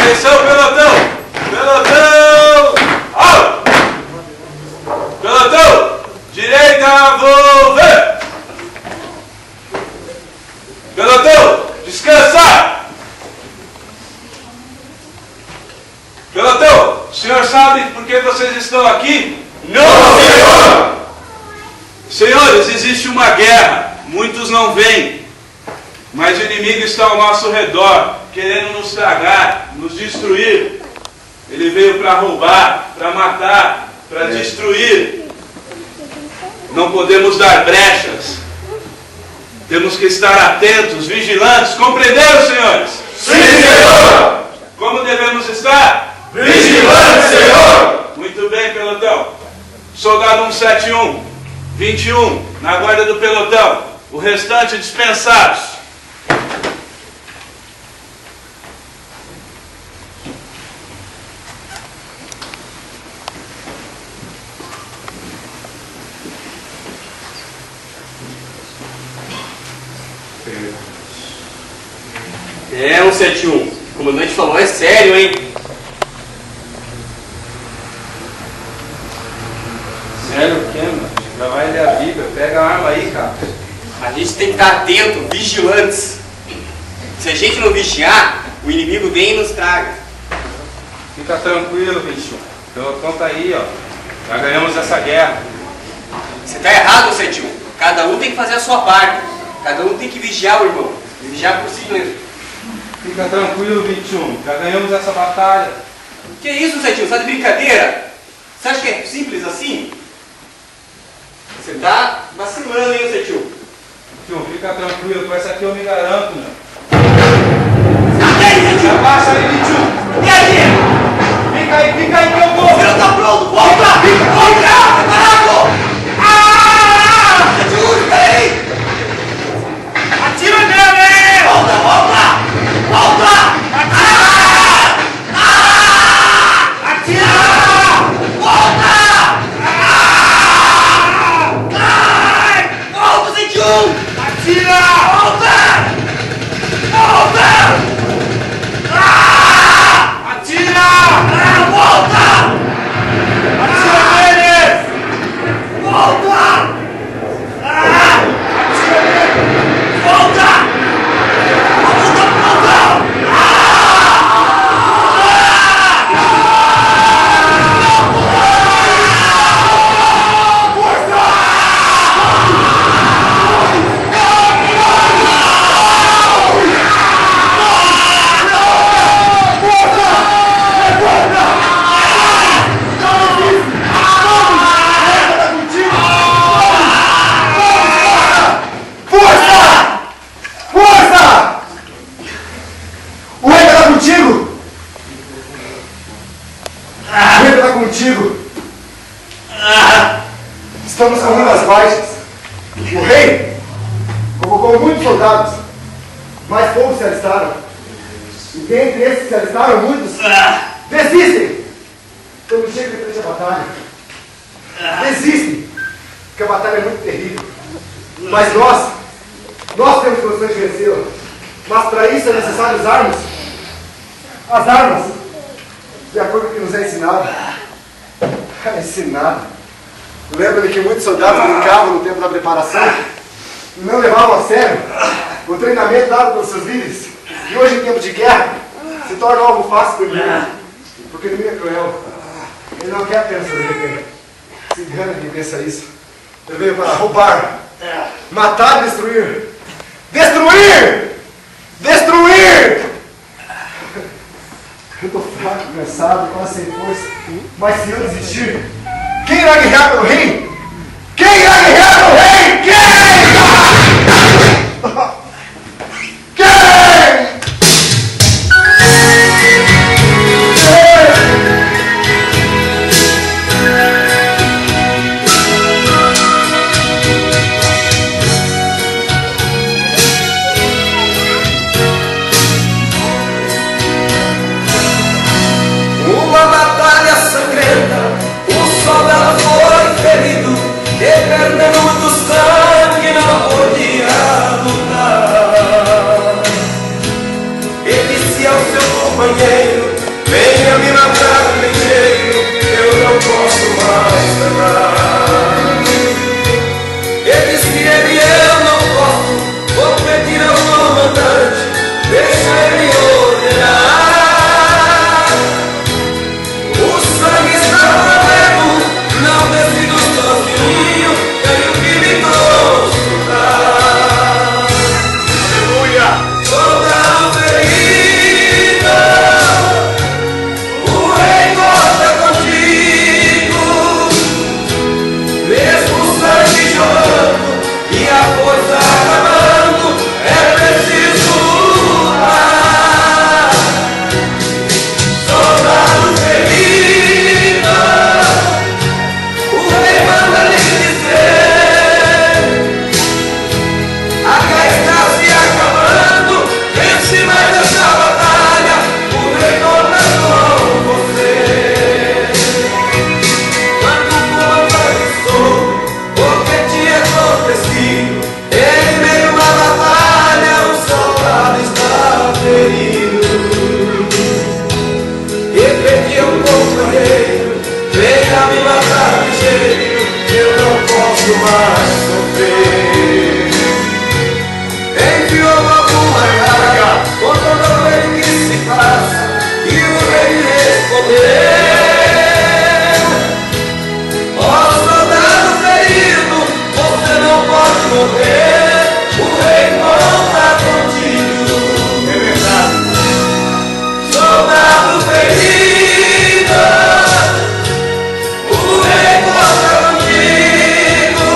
Atenção, pelotão! Pelotão! Au! Pelotão! Direita, volver! Pelotão! Descansar! Pelotão! O senhor sabe por que vocês estão aqui? Não, senhor! Senhores, existe uma guerra. Muitos não vêm. Mas o inimigo está ao nosso redor, querendo nos tragar, nos destruir. Ele veio para roubar, para matar, para destruir. Não podemos dar brechas. Temos que estar atentos, vigilantes. Compreenderam, senhores? Sim, senhor! Como devemos estar? Vigilante, senhor! Muito bem, pelotão. Soldado 171, 21, na guarda do pelotão. O restante dispensados. É, 171. O comandante falou, é sério, hein? Sério o quê, mano? Já vai ler a Bíblia. Pega a arma aí, cara. A gente tem que estar atento, vigilantes. Se a gente não vigiar, o inimigo vem e nos traga. Fica tranquilo, bicho. O pelotão tá aí, ó. Já ganhamos essa guerra. Você tá errado, 171. Cada um tem que fazer a sua parte. Cada um tem que vigiar o irmão. E vigiar por si mesmo. Fica tranquilo, 21. Já ganhamos essa batalha. Que isso, 171? Você tá de brincadeira? Você acha que é simples assim? Você tá vacilando, hein, 171? Tio, fica tranquilo. Com essa aqui eu me garanto, meu. Abaixa aí, 21. E aí? Fica aí que eu vou. Você não tá pronto? Volta! Volta! Preparado! Ah! 171, peraí! Atira nele! Volta, volta! Volta! Atira! Atira! Volta! Volta, 171! Atira! Volta! Volta! Atira! Volta! Atira nele! Volta! Atira nele! Volta! Contigo. Estamos com muitas baixas. O rei convocou muitos soldados, mas poucos se alistaram. E dentre esses que se alistaram, muitos desistem quando chega de frente à batalha. Desistem, porque a batalha é muito terrível. Mas nós temos condições de vencê-la. Mas para isso é necessário usarmos as armas de acordo com o que nos é ensinado. Ensinado. Lembra-me que muitos soldados brincavam no tempo da preparação e não levavam a sério o treinamento dado pelos seus líderes. E hoje, em tempo de guerra, se torna algo fácil para o inimigo. Porque o inimigo é cruel. Ele não quer apenas sobreviver. Se engana quem pensa isso. Ele veio para roubar, matar e destruir. Destruir! Destruir! Eu estou fraco, cansado, quase sem força. Mas se eu desistir, quem irá guerrear pelo rei? Quem irá guerrear pelo rei? Quem? Quem? Uma batalha sangrenta, o soldado foi ferido, e perdendo do sangue não podia lutar. Ele disse ao seu companheiro: Ó soldado ferido, você não pode morrer, o rei conta contigo. É verdade. Soldado ferido, o rei conta contigo.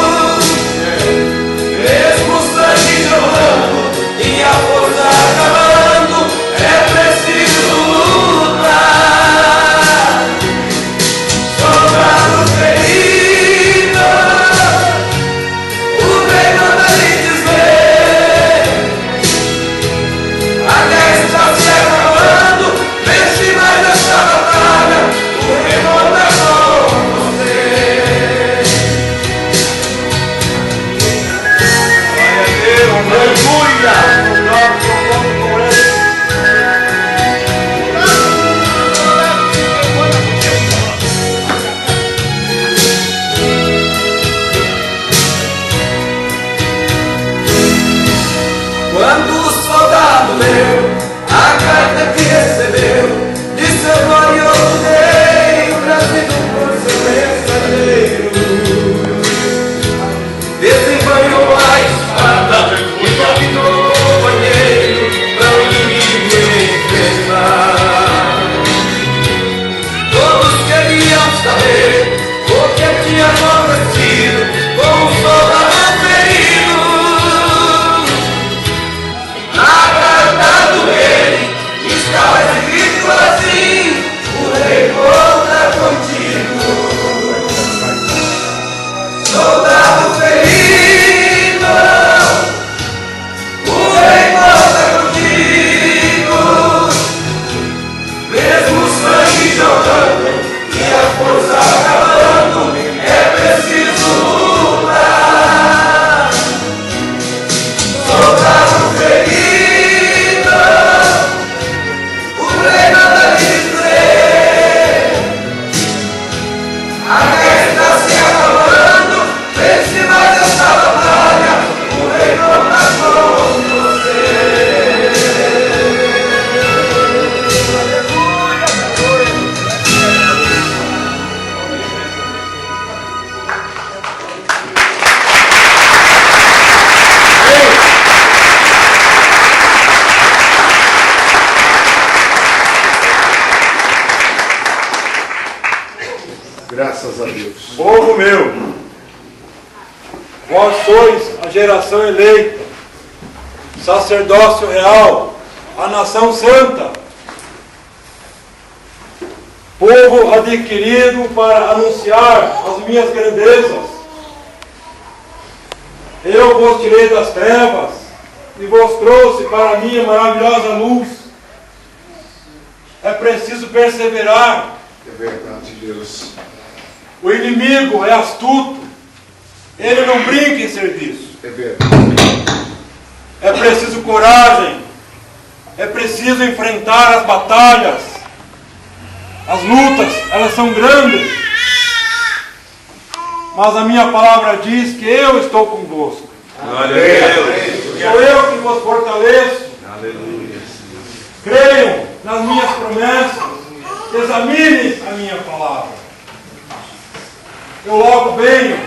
Mesmo o sangue jorrando e a força acabando, é preciso lutar. Soldado ferido, o rei manda lhe dizer: a guerra está se acabando, vence mais essa batalha, o rei manda com você. Aleluia! Quando o soldado leu a carta que recebeu de seu glorioso rei, trazido por seu mensageiro, desembanhou a espada e dominou o banheiro para o inimigo enfrentar. Todos queriam saber o que tinha acontecido com o soldado ferido. Na carta do rei estava escrito assim: o rei conta contigo. Soldado ferido, o rei conta contigo. Mesmo o sangue jorrando e a força acabando, é preciso lutar. Soldado ferido, o rei manda dizer: a guerra está se acabando, vence mais essa batalha, o rei conta com você. Graças a Deus. Povo meu, vós sois a geração eleita, sacerdócio real, a nação santa, povo adquirido para anunciar as minhas grandezas. Eu vos tirei das trevas e vos trouxe para a minha maravilhosa luz. É preciso perseverar. É verdade, Deus. O inimigo é astuto, ele não brinca em serviço. É verdade. É preciso coragem, é preciso enfrentar as batalhas. As lutas, elas são grandes, mas a minha palavra diz que eu estou convosco. Glória a Deus. Sou eu que vos fortaleço. Aleluia. Creiam nas minhas promessas, examinem a minha palavra. Eu logo venho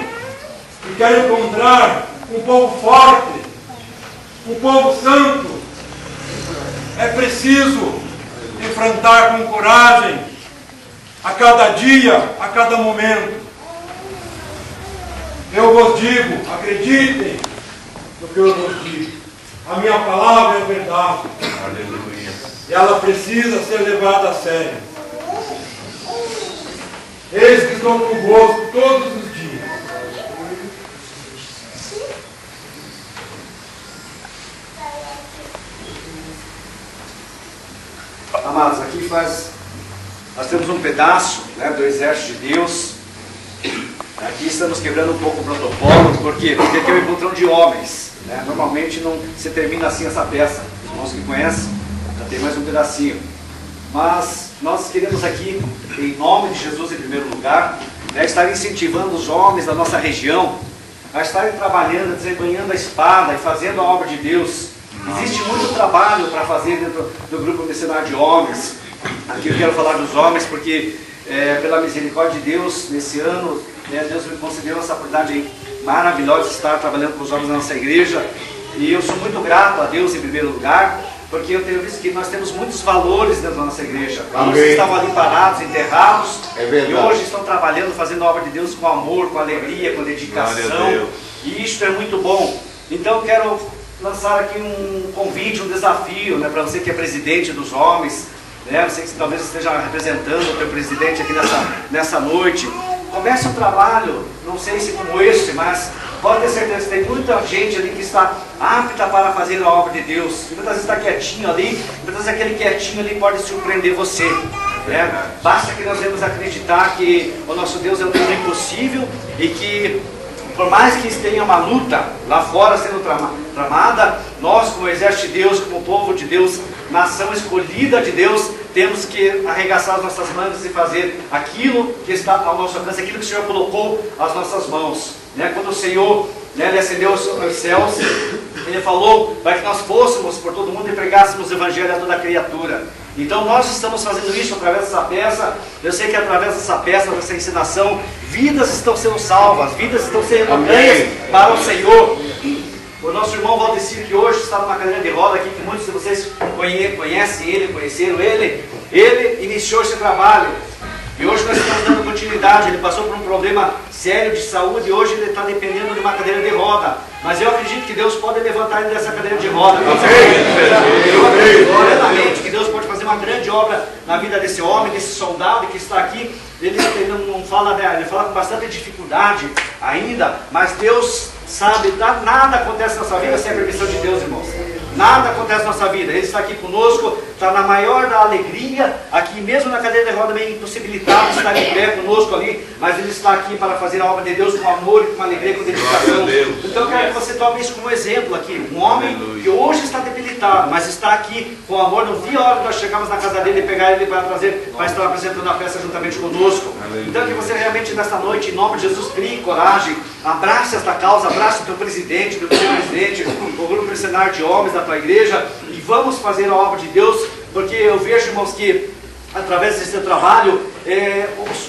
e quero encontrar um povo forte, um povo santo. É preciso enfrentar com coragem a cada dia, a cada momento. Eu vos digo, acreditem no que eu vos digo. A minha palavra é verdade. Aleluia. E ela precisa ser levada a sério. Eis que estou convosco todos os dias. Amados, aqui nós temos um pedaço, né, do exército de Deus. Aqui estamos quebrando um pouco o protocolo. Por quê? Porque aqui é um encontrão de homens, né? Normalmente não se termina assim essa peça. Os irmãos que conhecem, já tem mais um pedacinho. Mas nós queremos aqui, em nome de Jesus em primeiro lugar, né, estar incentivando os homens da nossa região a estarem trabalhando, desembanhando a espada e fazendo a obra de Deus. Existe muito trabalho para fazer dentro do grupo missionário de homens. Aqui eu quero falar dos homens, porque pela misericórdia de Deus, nesse ano, Deus me concedeu essa oportunidade maravilhosa de estar trabalhando com os homens na nossa igreja. E eu sou muito grato a Deus em primeiro lugar, porque eu tenho visto que nós temos muitos valores dentro da nossa igreja. Valores que estavam ali parados, enterrados, e hoje estão trabalhando, fazendo a obra de Deus com amor, com alegria, com dedicação. E isto é muito bom. Então eu quero lançar aqui um convite, um desafio, para você que é presidente dos homens, você que talvez esteja representando o teu presidente aqui nessa noite. Comece um trabalho, não sei se como esse, mas pode ter certeza que tem muita gente ali que está apta para fazer a obra de Deus. E muitas vezes está quietinho ali, muitas vezes aquele quietinho ali pode surpreender você. Basta que nós devemos acreditar que o nosso Deus é um Deus impossível e que, por mais que tenha uma luta lá fora sendo tramada, nós, como exército de Deus, como povo de Deus, nação escolhida de Deus, temos que arregaçar as nossas mangas e fazer aquilo que está ao nosso alcance, aquilo que o Senhor colocou às nossas mãos. Quando o Senhor ele acendeu os céus, Ele falou para que nós fôssemos por todo mundo e pregássemos o Evangelho a toda criatura. Então nós estamos fazendo isso através dessa peça. Eu sei que através dessa peça, dessa ensinação, vidas estão sendo salvas, vidas estão sendo ganhas para o Senhor. O nosso irmão Valdecir, que hoje está numa cadeira de roda aqui, que muitos de vocês conhecem ele, conheceram ele, ele iniciou esse trabalho. E hoje nós estamos dando continuidade. Ele passou por um problema sério de saúde e hoje ele está dependendo de uma cadeira de roda. Mas eu acredito que Deus pode levantar ele dessa cadeira de roda. Eu acredito plenamente que Deus pode fazer uma grande obra na vida desse homem, desse soldado que está aqui. Ele não fala, ele fala com bastante dificuldade ainda, mas Deus sabe, nada acontece na nossa vida sem a permissão de Deus, irmãos. Nada acontece na nossa vida. Ele está aqui conosco, está na maior da alegria, aqui mesmo na cadeira de roda, meio impossibilitado de estar em pé conosco ali, mas ele está aqui para fazer a obra de Deus com amor, com alegria, com dedicação. Então eu quero que você tome isso como exemplo aqui. Um homem que hoje está debilitado, mas está aqui com amor. Não vi a hora que nós chegamos na casa dele e pegar ele para trazer, para estar apresentando a peça juntamente conosco. Então que você realmente nesta noite, em nome de Jesus, crie coragem, abrace esta causa, abrace o teu presidente, o teu vice-presidente, o grupo missionário de homens da tua igreja, e vamos fazer a obra de Deus, porque eu vejo, irmãos, que através desse trabalho,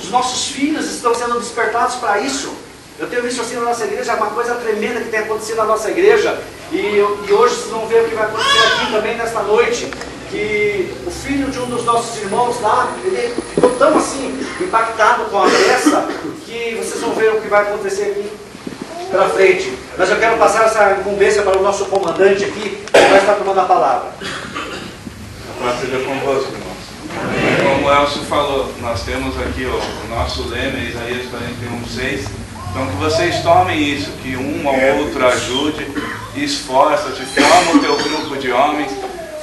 os nossos filhos estão sendo despertados para isso. Eu tenho visto assim na nossa igreja, uma coisa tremenda que tem acontecido na nossa igreja, e hoje vocês vão ver o que vai acontecer aqui também nesta noite, que o filho de um dos nossos irmãos lá, ele ficou tão assim, impactado com a peça, que vocês vão ver o que vai acontecer aqui para frente. Mas eu quero passar essa incumbência para o nosso comandante aqui, que vai estar tomando a palavra. A paz seja convosco, irmãos. Como o Elcio falou, nós temos aqui o nosso lema, Isaías 41:6. Então que vocês tomem isso, que um ao outro ajude, esforça-te, forma o teu grupo de homens,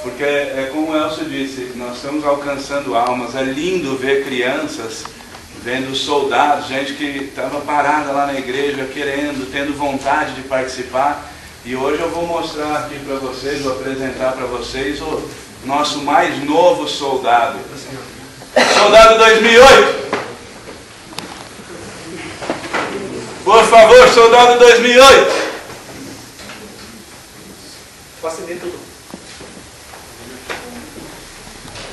porque é como o Elcio disse, nós estamos alcançando almas. É lindo ver crianças, vendo soldados, gente que estava parada lá na igreja, querendo, tendo vontade de participar. E hoje eu vou mostrar aqui para vocês, vou apresentar para vocês o nosso mais novo soldado. Soldado 2008! Por favor, soldado 2008! Posso acender tudo.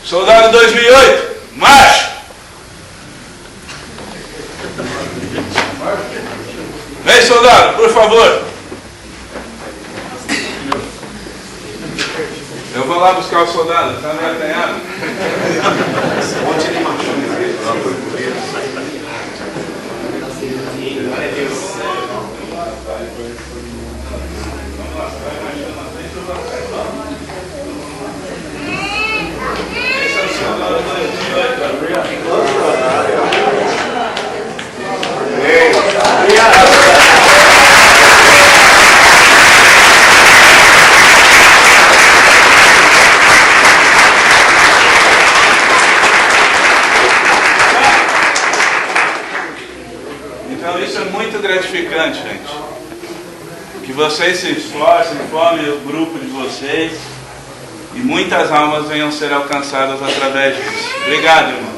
Soldado 2008, marcha! Vem, soldado, por favor. Eu vou lá buscar o soldado, tá meio acanhado. Onde ele marchou? Então isso é muito gratificante, gente. Que vocês se esforcem, formem o grupo de vocês e muitas almas venham ser alcançadas através disso. Obrigado, irmão.